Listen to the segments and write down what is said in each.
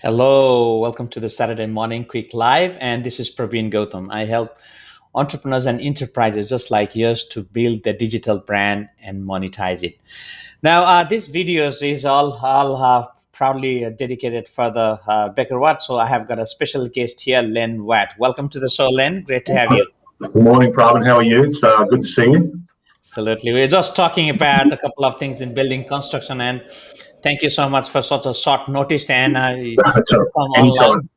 Hello, welcome to the Saturday Morning Quick Live. And this is Praveen Gautam. I help entrepreneurs and enterprises just like yours to build their digital brand and monetize it. Now, this videos is all proudly dedicated for the Becker Watt. So I have got a special guest here, Len Watt. Welcome to the show, Len. Great to have you. Good morning, Pravin. How are you? It's good to see you. Absolutely. We're just talking about a couple of things in building construction, and thank you so much for such a short notice and So, come anytime, online.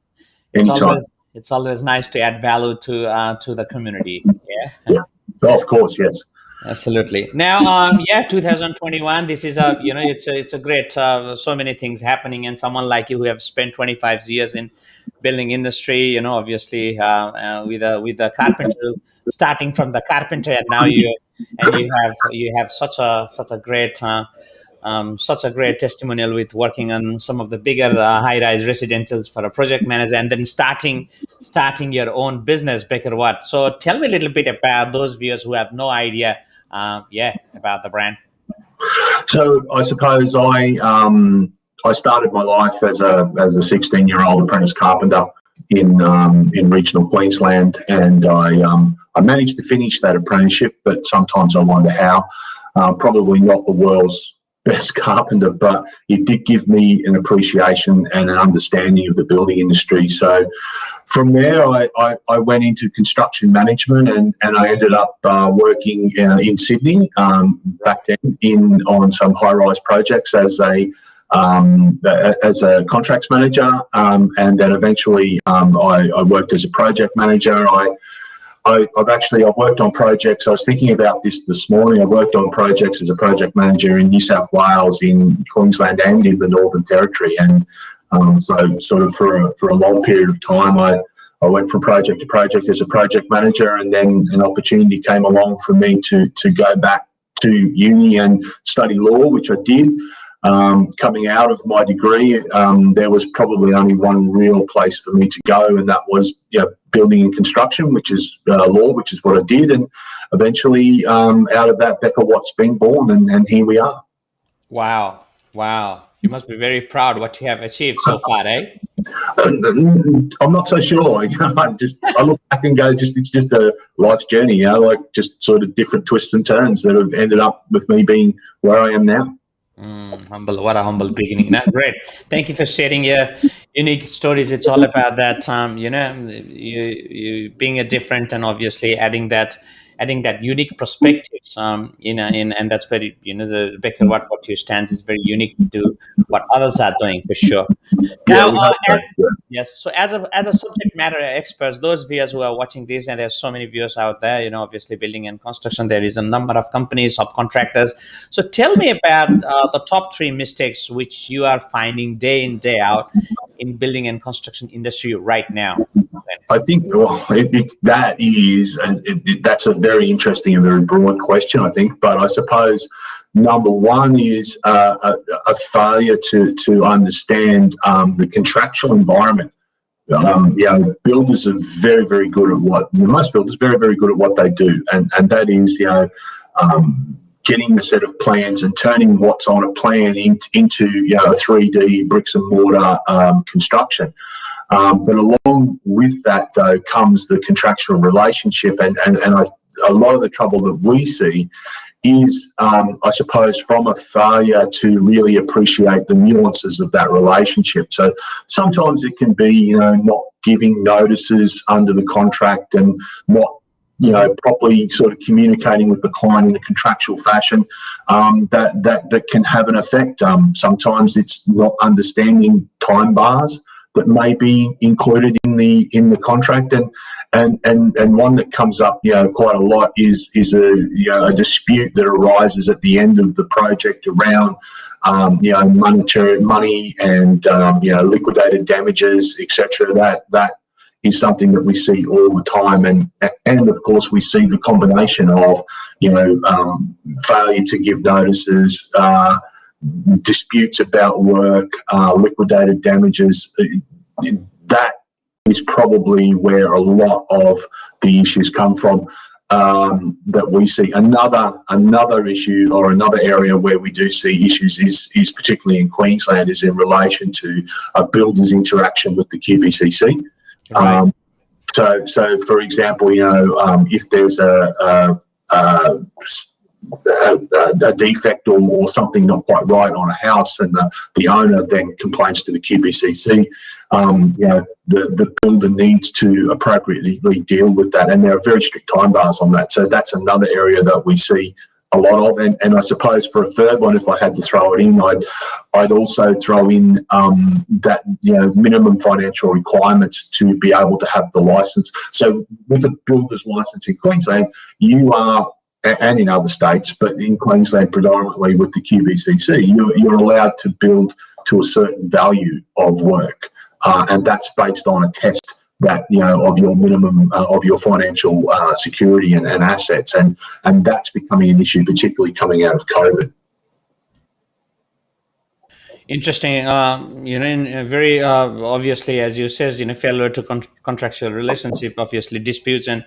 It's anytime. always nice to add value to the community. Yeah, Yeah. Oh, of course, yes. absolutely. Now, 2021. This is it's a great so many things happening, and someone like you who have spent 25 years in building industry, obviously with the carpenter, starting from the carpenter, and now you have such a great. Such a great testimonial with working on some of the bigger high-rise residentials for a project manager, and then starting your own business, Baker Watt. So tell me a little bit about those viewers who have no idea, about the brand. So, I suppose I started my life as a 16-year-old apprentice carpenter in regional Queensland, and I managed to finish that apprenticeship. But sometimes I wonder how. Probably not the world's best carpenter, but it did give me an appreciation and an understanding of the building industry. So from there, I went into construction management, and I ended up working in Sydney back then on some high-rise projects as a contracts manager, and then eventually I worked as a project manager. I've worked on projects. I was thinking about this morning. I've worked on projects as a project manager in New South Wales, in Queensland, and in the Northern Territory. And so, sort of for a long period of time, I went from project to project as a project manager, and then an opportunity came along for me to go back to uni and study law, which I did. Coming out of my degree, there was probably only one real place for me to go, and that was building and construction, which is law, which is what I did. And eventually, out of that, Becker Watt's been born, and here we are. Wow, wow! You must be very proud what you have achieved so far, eh? I'm not so sure. I look back and go, it's just a life's journey, like just sort of different twists and turns that have ended up with me being where I am now. Humble, what a humble beginning. Now, great. Thank you for sharing your unique stories. It's all about that, you being a different, and obviously adding that unique perspectives, and that's where the Becker what you stands is very unique to what others are doing for sure. Yeah, Now, we hope so. Yeah. yes. So as a subject matter experts, those viewers who are watching this, and there's so many viewers out there, obviously building and construction, there is a number of companies, subcontractors. So tell me about the top three mistakes which you are finding day in, day out in building and construction industry right now. I think that's a very interesting and very broad question, I think. But I suppose number one is a failure to understand the contractual environment. Builders are very, very good at most builders very, very good at what they do, and that is getting a set of plans and turning what's on a plan into a 3D bricks and mortar construction. But along with that, though, comes the contractual relationship, and a lot of the trouble that we see is, I suppose, from a failure to really appreciate the nuances of that relationship. So sometimes it can be, not giving notices under the contract, and not properly sort of communicating with the client in a contractual fashion, that can have an effect. Sometimes it's not understanding time bars that may be included in the contract, and one that comes up quite a lot is a dispute that arises at the end of the project around monetary money and liquidated damages, etc. That is something that we see all the time, and of course we see the combination of failure to give notices, disputes about work, liquidated damages. That is probably where a lot of the issues come from. that we see. Another issue or another area where we do see issues is particularly in Queensland is in relation to a builder's interaction with the QBCC. Right. So for example, if there's a defect or something not quite right on a house, and the owner then complains to the QBCC, the builder needs to appropriately deal with that, and there are very strict time bars on that. So that's another area that we see a lot of, and I suppose for a third one, if I had to throw it in, I'd also throw in that minimum financial requirements to be able to have the license. So with a builder's license in Queensland, you are, and in other states, but in Queensland predominantly with the QBCC, you're allowed to build to a certain value of work, and that's based on a test that of your minimum of your financial security and assets, and that's becoming an issue, particularly coming out of COVID. Interesting. In very obviously, as you says, failure to contractual relationship, obviously disputes and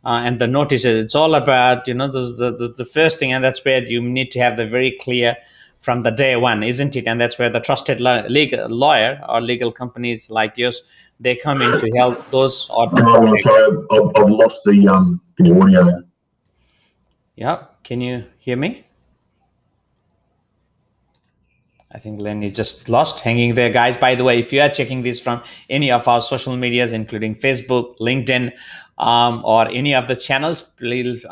the notices. It's all about the first thing, and that's where you need to have the very clear from the day one, isn't it? And that's where the trusted legal lawyer or legal companies like yours, they come in to help those or to protect. I've lost the audio. Yeah, can you hear me? I think Len is just lost, hanging there, guys. By the way, if you are checking this from any of our social medias, including Facebook, LinkedIn, or any of the channels, please,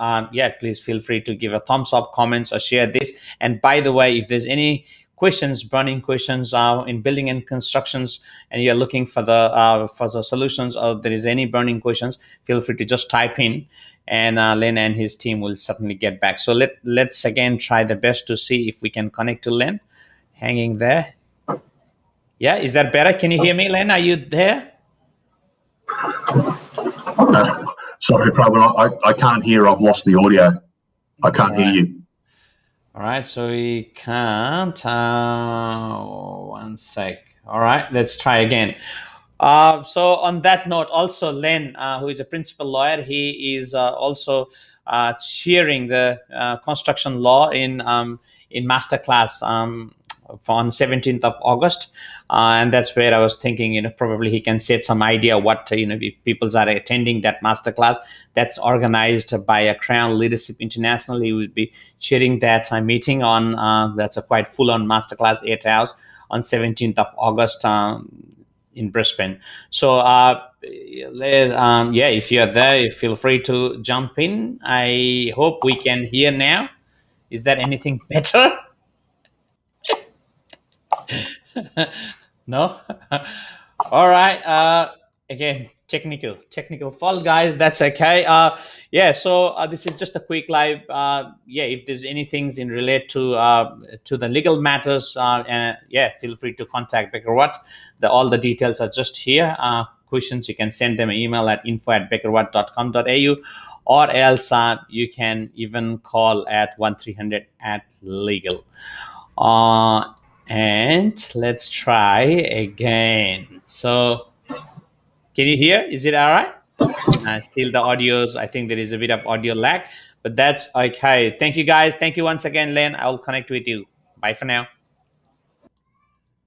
please feel free to give a thumbs up, comments, or share this. And by the way, if there's any questions, burning questions in building and constructions, and you're looking for the solutions, or there is any burning questions, feel free to just type in, and Len and his team will certainly get back. So let's again try the best to see if we can connect to Len. Hanging there. Yeah, is that better? Can you hear me, Len? Are you there? Sorry, Prabhu, I can't hear. I've lost the audio. I can't hear you. All right, so we can't. One sec. All right, let's try again. So on that note, also Len, who is a principal lawyer, he is also chairing the construction law in masterclass on 17th of August. And that's where I was thinking, probably he can set some idea what, if people are attending that masterclass that's organized by a Crown Leadership International. He will be chairing that meeting on, that's a quite full-on masterclass, 8 hours on 17th of August in Brisbane. So, if you're there, feel free to jump in. I hope we can hear now. Is that anything better? No. All right. Again, technical fault, guys. That's okay. So this is just a quick live. If there's anything in relate to the legal matters, feel free to contact Beckerwatt. All the details are just here. Questions, you can send them an email at info@beckerwatt.com.au, or else you can even call at 1300-AT-LEGAL. And let's try again. So can you hear? Is it all right? Still the audios, I think there is a bit of audio lag, but that's okay. Thank you, guys. Thank you once again, Len. I will connect with you. Bye for now.